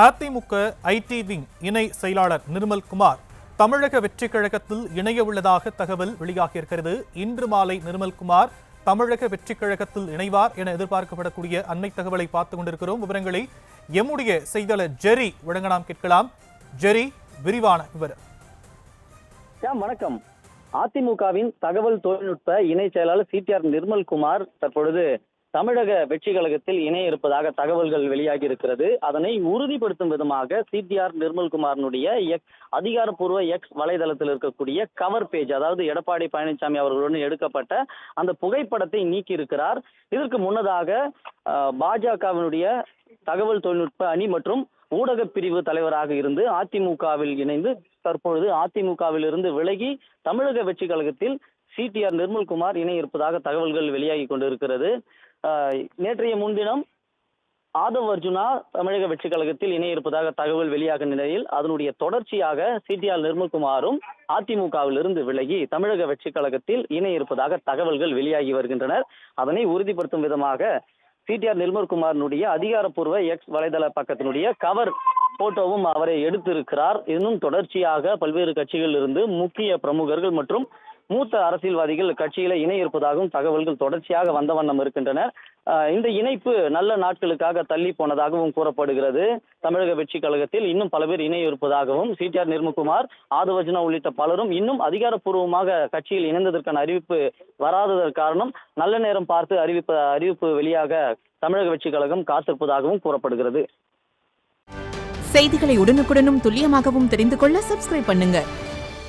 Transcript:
AIADMK IT wing இணை செயலாளர் நிர்மல்குமார் தமிழக வெற்றிக் கழகத்தில் இணைய உள்ளதாக தகவல் வெளியாகியிருக்கிறது. இன்று மாலை நிர்மல்குமார் தமிழக வெற்றிக் கழகத்தில் இணைவார் என எதிர்பார்க்கப்படக்கூடிய அண்மை தகவலை பார்த்துக் கொண்டிருக்கிறோம். விவரங்களை எம்முடைய செய்தியாளர் ஜெரி வழங்க நாம் கேட்கலாம். ஜெரி, விரிவான விவரம். வணக்கம். அதிமுகவின் தகவல் தொழில்நுட்ப இணை செயலாளர் சிடிஆர் நிர்மல்குமார் தற்பொழுது தமிழக வெற்றி கழகத்தில் இணைய இருப்பதாக தகவல்கள் வெளியாகி இருக்கிறது. அதனை உறுதிப்படுத்தும் விதமாக சிடிஆர் நிர்மல்குமாரனுடைய அதிகாரப்பூர்வ எக்ஸ் வலைதளத்தில் இருக்கக்கூடிய கவர் பேஜ், அதாவது எடப்பாடி பழனிசாமி அவர்களுடன் எடுக்கப்பட்ட அந்த புகைப்படத்தை நீக்கி இருக்கிறார். இதற்கு முன்னதாக பாஜகவினுடைய தகவல் தொழில்நுட்ப அணி மற்றும் ஊடக பிரிவு தலைவராக இருந்து அதிமுகவில் இணைந்து தற்பொழுது அதிமுகவில் இருந்து விலகி தமிழக வெற்றி கழகத்தில் சிடிஆர் நிர்மல்குமார் இணைய இருப்பதாக தகவல்கள் வெளியாகி கொண்டிருக்கிறது. நேற்றைய முன்தினம் ஆதவ் அர்ஜுனா தமிழக வெற்றி கழகத்தில் இணைய இருப்பதாக தகவல் வெளியாகும் நிலையில் அதனுடைய தொடர்ச்சியாக சிடிஆர் நிர்மல்குமாரும் அதிமுகவில் இருந்து விலகி தமிழக வெற்றி கழகத்தில் இணைய இருப்பதாக தகவல்கள் வெளியாகி வருகின்றனர். அதனை உறுதிப்படுத்தும் விதமாக சிடிஆர் நிர்மல்குமாரனுடைய அதிகாரப்பூர்வ எக்ஸ் வலைதள பக்கத்தினுடைய கவர் போட்டோவும் அவரை எடுத்திருக்கிறார். இன்னும் தொடர்ச்சியாக பல்வேறு கட்சிகளில் இருந்து முக்கிய பிரமுகர்கள் மற்றும் மூத்த அரசியல்வாதிகள் கட்சியில இணை இருப்பதாகவும் தகவல்கள் தொடர்ச்சியாக வந்த வண்ணம் இருக்கின்றனர். இந்த இணைப்பு நல்ல நாட்களுக்காக தள்ளி போனதாகவும் கூறப்படுகிறது. தமிழக வெற்றி கழகத்தில் இன்னும் பல பேர் இணைய இருப்பதாகவும் சிடிஆர் நிர்மல்குமார், ஆதவர்ஜுனா உள்ளிட்ட பலரும் இன்னும் அதிகாரப்பூர்வமாக கட்சியில் இணைந்ததற்கான அறிவிப்பு வராததற்கு காரணம் நல்ல நேரம் பார்த்து அறிவிப்பு வெளியாக தமிழக வெற்றி கழகம் காத்திருப்பதாகவும் கூறப்படுகிறது. செய்திகளை உடனுக்குடனும் துல்லியமாகவும் தெரிந்து கொள்ள சப்ஸ்கிரைப் பண்ணுங்க.